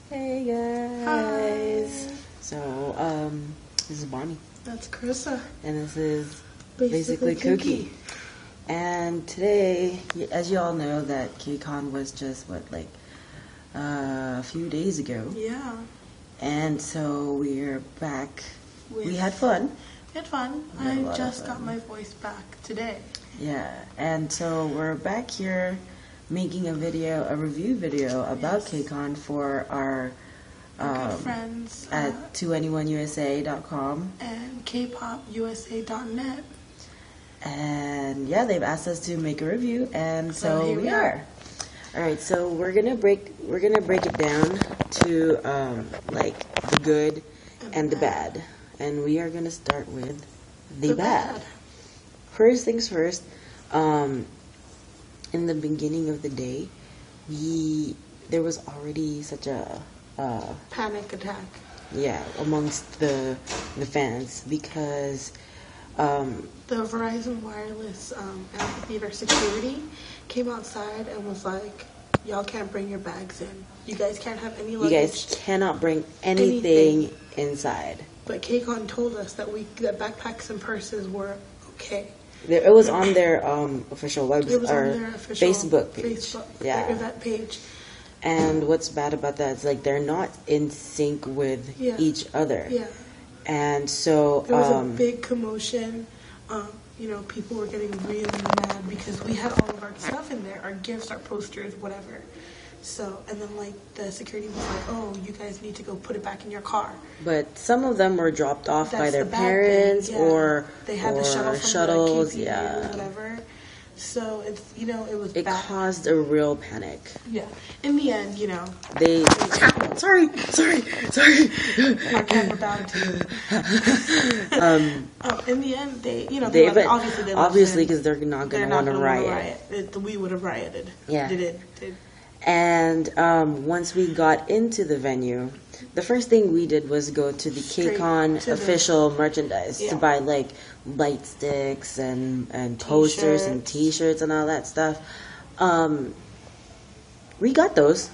Hey guys. Hi. So, this is Bonnie. That's Carissa. And this is basically Cookie. And today, as you all know, that KCON was just, a few days ago. Yeah. And so we're back. We had fun. We had fun. I just got my voice back today. Yeah. And so we're back here making a review video about KCON for our good friends at 2anyoneusa.com and Kpopusa.net. And yeah, they've asked us to make a review, and so here we are. All right, so we're gonna break it down to the good and the bad, and we are gonna start with the bad. First things first. In the beginning of the day, there was already such a panic attack. Yeah, amongst the fans because the Verizon Wireless amphitheater security came outside and was like, "Y'all can't bring your bags in. You guys can't have any luggage. You guys cannot bring anything inside." But KCON told us that that backpacks and purses were okay. It was on their official website, it was on their official Facebook page. Their event page. And what's bad about that is they're not in sync with each other. Yeah. And so there was a big commotion. People were getting really mad because we had all of our stuff in there, our gifts, our posters, whatever. So, and then the security was like, "Oh, you guys need to go put it back in your car." But some of them were dropped off by their the parents, or they had the shuttles, or whatever. So it was it bad. caused a real panic. Yeah. In the end, they sorry. Our camera bowed to you. In the end, obviously because they're not going to want to riot. We would have rioted. Yeah. They did. And once we got into the venue, the first thing we did was go to the KCON official merchandise to buy light sticks and posters and T-shirts and all that stuff. We got those.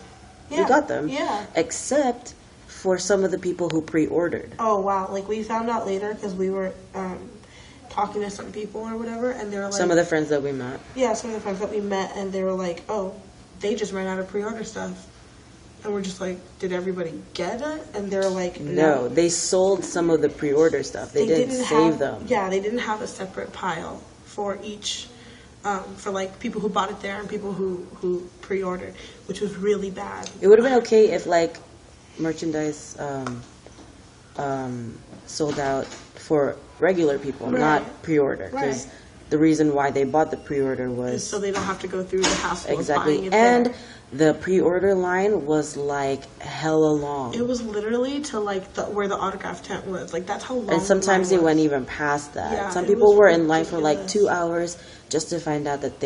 Yeah. We got them. Yeah. Except for some of the people who pre-ordered. Oh wow! We found out later because we were talking to some people or whatever, and they were like, some of the friends that we met. Yeah, some of the friends that we met, and they were like, "Oh, they just ran out of pre-order stuff." And we're just like, "Did everybody get it?" And they're like, "No, they sold some of the pre-order stuff. They didn't save them." Yeah, they didn't have a separate pile for each, for people who bought it there and people who pre-ordered, which was really bad. It would have been okay if merchandise sold out for regular people, not pre-order, because the reason why they bought the pre-order was so they don't have to go through the hassle of buying it and there. The pre-order line was hella long. It was literally to where the autograph tent was. That's how long. And sometimes they went even past that. Yeah, some people were in line for 2 hours just to find out that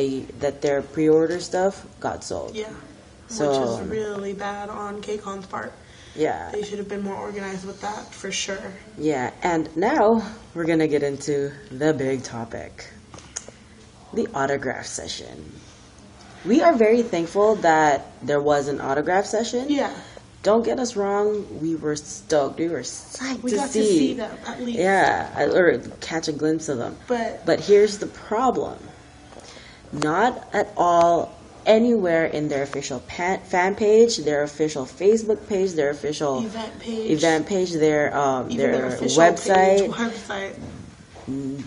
their pre-order stuff got sold. Yeah, which is really bad on KCON's part. Yeah. They should have been more organized with that, for sure. Yeah, and now we're going to get into the big topic. The autograph session. We are very thankful that there was an autograph session. Yeah. Don't get us wrong, we were stoked. We were psyched to see them, at least. Yeah, or catch a glimpse of them. But here's the problem. Not at all anywhere in their official fan page, their official Facebook page, their official event page, their website.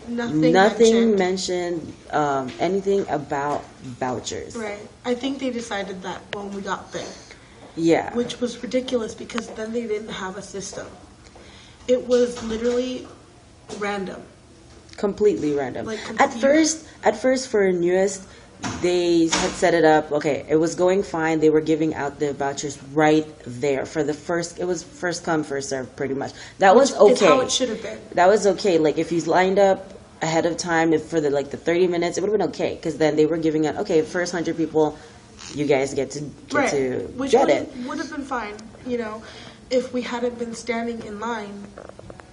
Nothing mentioned anything about vouchers. Right. I think they decided that when we got there. Yeah. Which was ridiculous because then they didn't have a system. It was literally random. Completely random. At first for newest, they had set it up. Okay, it was going fine. They were giving out the vouchers right there for the first. It was first come, first serve, pretty much. That was okay. It's how it should have been. That was okay. If you lined up ahead of time for the 30 minutes, it would have been okay because then they were giving out. Okay, first 100 people, you guys get to get it. Which would have been fine. If we hadn't been standing in line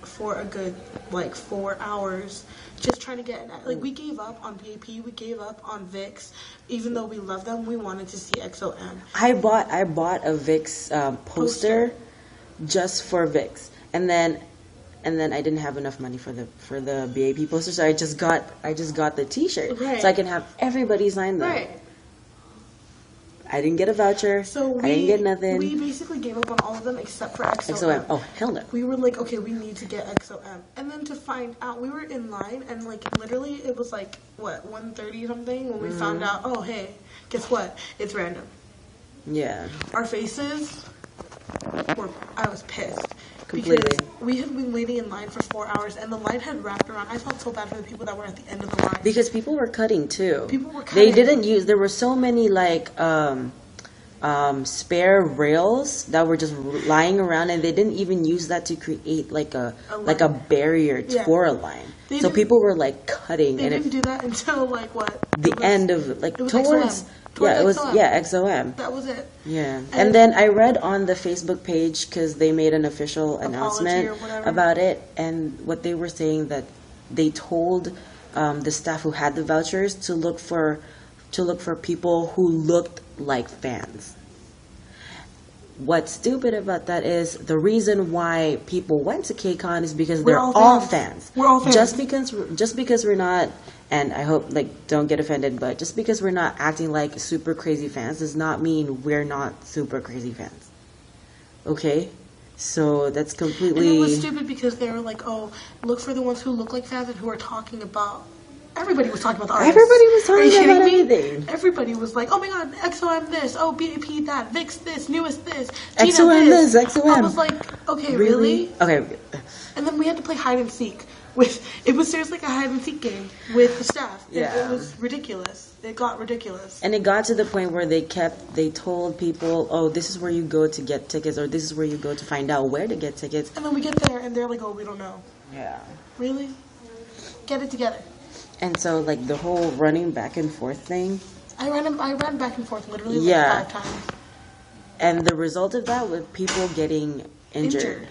for a good like 4 hours just trying to get like we gave up on B.A.P, we gave up on VIX, even though we love them. We wanted to see EXO-M. I bought a VIX poster just for VIX, and then I didn't have enough money for the B.A.P poster, so I just got the T-shirt, right, so I can have everybody sign them. Right. I didn't get a voucher. So I didn't get nothing. We basically gave up on all of them except for EXO-M. EXO-M. Oh, hell no. We were like, okay, we need to get EXO-M. And then to find out, we were in line, and like literally it was like, what, 1:30 something when we found out, oh, hey, guess what? It's random. Yeah. Our faces were, I was pissed. Completely. Because we had been waiting in line for 4 hours, and the line had wrapped around. I felt so bad for the people that were at the end of the line. Because people were cutting too. People were cutting. They didn't use. There were so many like spare rails that were just lying around, and they didn't even use that to create like a barrier for a line. So people were like cutting. They didn't do that until like what? The end of like towards. Yeah, it was EXO-M. That was it. Yeah, and then I read on the Facebook page because they made an official announcement about it, and what they were saying that they told the staff who had the vouchers to look for people who looked like fans. What's stupid about that is the reason why people went to KCON is because they're all fans. We're all fans. Just because we're not. And I hope, like, don't get offended, but just because we're not acting like super crazy fans does not mean we're not super crazy fans. Okay? So that's completely... And it was stupid because they were like, oh, look for the ones who look like fans and who are talking about... Everybody was talking about the artists. Everybody was talking about everything. Everybody was like, oh my god, EXO-M this, oh, B.A.P that, VIX this, newest this, EXO-M this, EXO-M. I was like, okay, really? Okay. And then we had to play hide and seek. It was seriously like a hide and seek game with the staff. It was ridiculous. It got ridiculous. And it got to the point where they told people, oh, this is where you go to get tickets, or this is where you go to find out where to get tickets. And then we get there and they're like, oh, we don't know. Yeah. Really? Get it together. And so, like, the whole running back and forth thing. I ran back and forth literally like 5 times. And the result of that was people getting injured.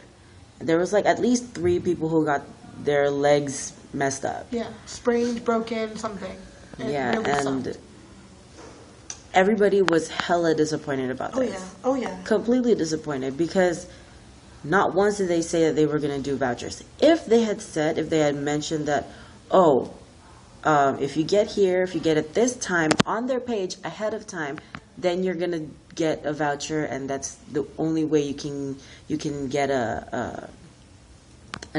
There was, like, at least 3 people who got their legs messed up. Yeah, sprained, broken, something. Yeah, really and everybody was hella disappointed about this. Oh yeah. Completely disappointed because not once did they say that they were going to do vouchers. If they had mentioned that, if you get here, if you get it this time on their page ahead of time, then you're going to get a voucher, and that's the only way you can get an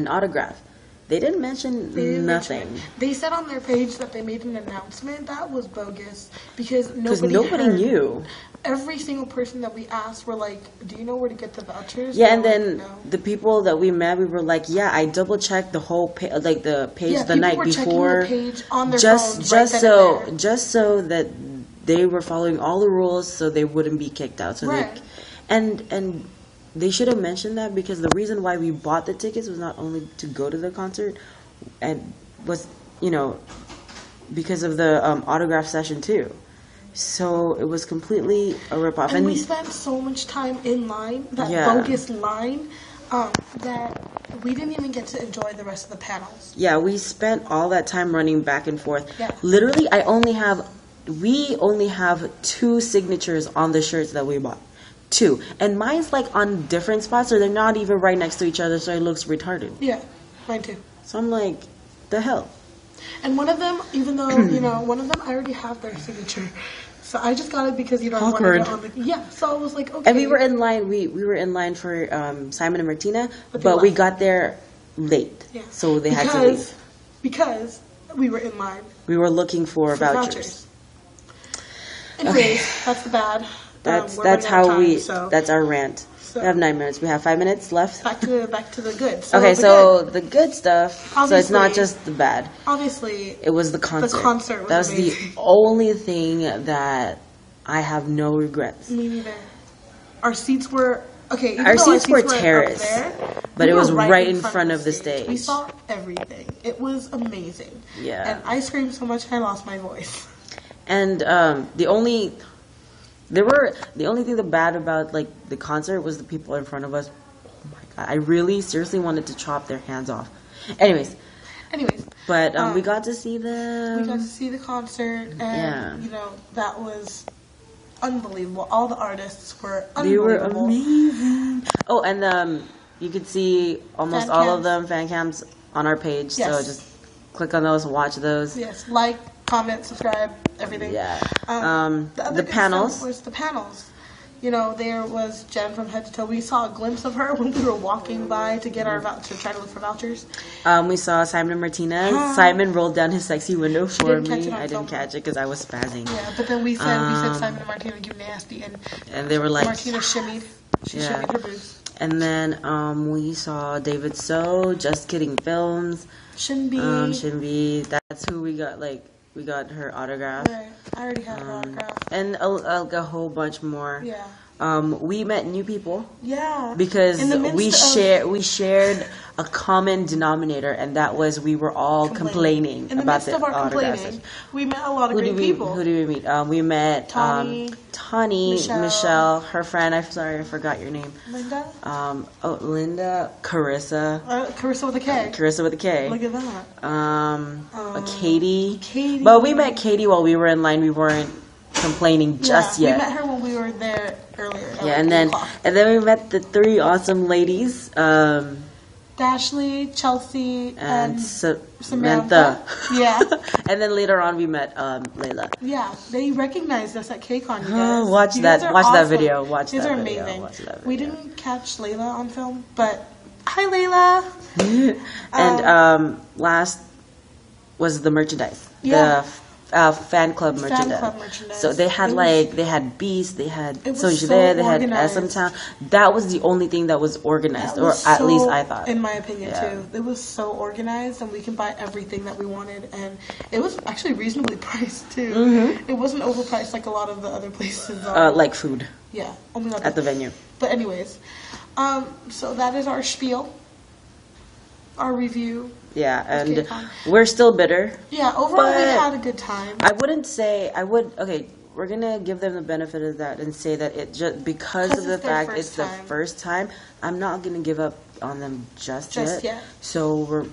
autograph. They didn't mention nothing. They said on their page that they made an announcement. That was bogus because nobody knew. Every single person that we asked were like, "Do you know where to get the vouchers?" Yeah, and then the people that we met, we were like, "Yeah, I double checked the whole the page the night before, the page on their just so that they were following all the rules, so they wouldn't be kicked out." So and they should have mentioned that because the reason why we bought the tickets was not only to go to the concert, and was because of the autograph session too. So it was completely a ripoff. And we spent so much time in line, that bogus line, that we didn't even get to enjoy the rest of the panels. Yeah, we spent all that time running back and forth. Yeah. Literally, we only have 2 signatures on the shirts that we bought. 2. And mine's like on different spots, so they're not even right next to each other, so it looks retarded. Yeah, mine too. So I'm like, the hell? And one of them, even though, one of them, I already have their signature. So I just got it because, I wanted it on the... Yeah, so I was like, okay. And we were in line, we were in line for Simon and Martina, but we got there late. Yeah. So they had to leave. Because we were in line. We were looking for vouchers. Anyways, that's the bad. That's our rant. So we have 9 minutes. We have 5 minutes left. Back to the good. The good stuff. So it's not just the bad. Obviously, it was the concert. The concert was amazing. The only thing that I have no regrets. Me neither. Our seats were okay. Our seats were terraced, but it was right in front of the stage. We saw everything. It was amazing. Yeah. And I screamed so much I lost my voice. And the only thing bad about the concert was the people in front of us. Oh my I really seriously wanted to chop their hands off. Anyways, but we got to see them. We got to see the concert, and you know, that was unbelievable. All the artists were unbelievable. They were amazing. Oh, and you could see almost all of them fan cams on our page. Yes. So just click on those, watch those. Yes, like, comment, subscribe, everything. Yeah. The panels. Was the panels. You know, there was Jen from head to toe. We saw a glimpse of her when we were walking by to get our to try to look for vouchers. We saw Simon Martinez. Simon rolled down his sexy window for me. I didn't catch it because I was spazzing. Yeah, but then we said Simon and Martina, you nasty, and they were like, Martina shimmied. She shimmied her boobs. And then we saw David So, Just Kidding Films. Shinbi. That's who we got. Like, we got her autograph. Right. I already had her autograph. And a whole bunch more. Yeah. We met new people. Yeah. Because we shared a common denominator, and that was we were all complaining in the about midst of our complaining. We met a lot of great people. Who did we meet? We met Tawny, Michelle, her friend. I'm sorry, I forgot your name. Linda. Linda, Carissa. Carissa with a K. Carissa with a K. Look at that. Katie. But we met Katie while we were in line. We weren't complaining just yet. We met her when we were there earlier. Yeah, and then we met the three awesome ladies. Dashley, Chelsea, and Samantha. Yeah. And then later on we met Layla. Yeah, they recognized us at KCON. You guys. Watch that video. Watch These that are video. amazing. Watch that video. We didn't catch Layla on film, but hi Layla. And last was the merchandise. Yeah. The fan club merchandise. So they had Beast, they had Soji there, they had SM Town. That was the only thing that was organized, or at least I thought. In my opinion, too. It was so organized, and we could buy everything that we wanted, and it was actually reasonably priced, too. Mm-hmm. It wasn't overpriced like a lot of the other places. Like food. Yeah. Oh my God. At the venue. But anyways, so that is our spiel, our review. Yeah, and we're still bitter. Yeah, overall we had a good time. Okay, we're gonna give them the benefit of that and say that it just because of the fact it's the first time, I'm not gonna give up on them just yet. So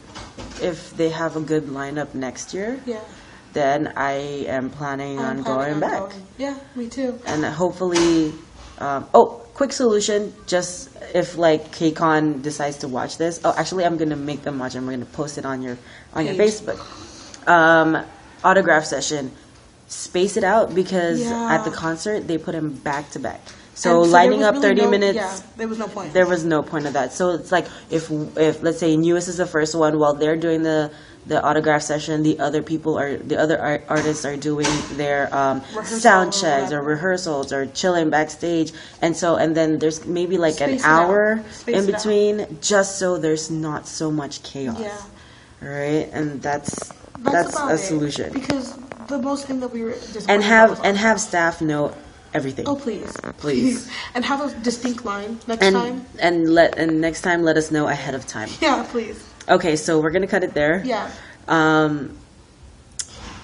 if they have a good lineup next year, then I am planning on going back. Yeah, me too. And hopefully, quick solution, just if like KCON decides to watch this. Oh, actually, I'm gonna make them watch. I'm gonna post it on your Facebook. Autograph session. Space it out because at the concert they put them back to back. So lining up 30 minutes. There was no point. There was no point of that. So it's like if let's say Newest is the first one, while they're doing the autograph session, the other artists are doing their sound checks or rehearsals or chilling backstage, and then there's maybe like an hour in between, just so there's not so much chaos. Right, and that's a solution. Because the most thing that we were and have staff know everything. Oh please. And have a distinct line next time. And next time let us know ahead of time. Yeah, please. Okay, so we're gonna cut it there. Yeah.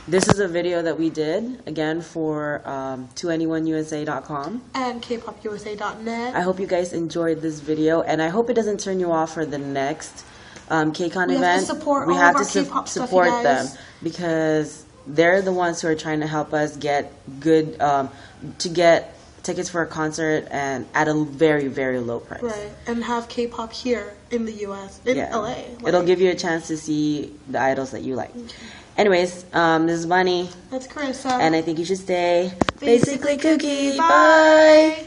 This is a video that we did again for 2anyoneusa.com and kpopusa.net. I hope you guys enjoyed this video, and I hope it doesn't turn you off for the next KCON event. We have to support them because they're the ones who are trying to help us get good to get tickets for a concert and at a very, very low price. Right, and have K-pop here in the U.S., in LA. It'll give you a chance to see the idols that you like. Okay. Anyways, this is Bunny. That's Carissa. And I think you should stay basically kooky. Bye!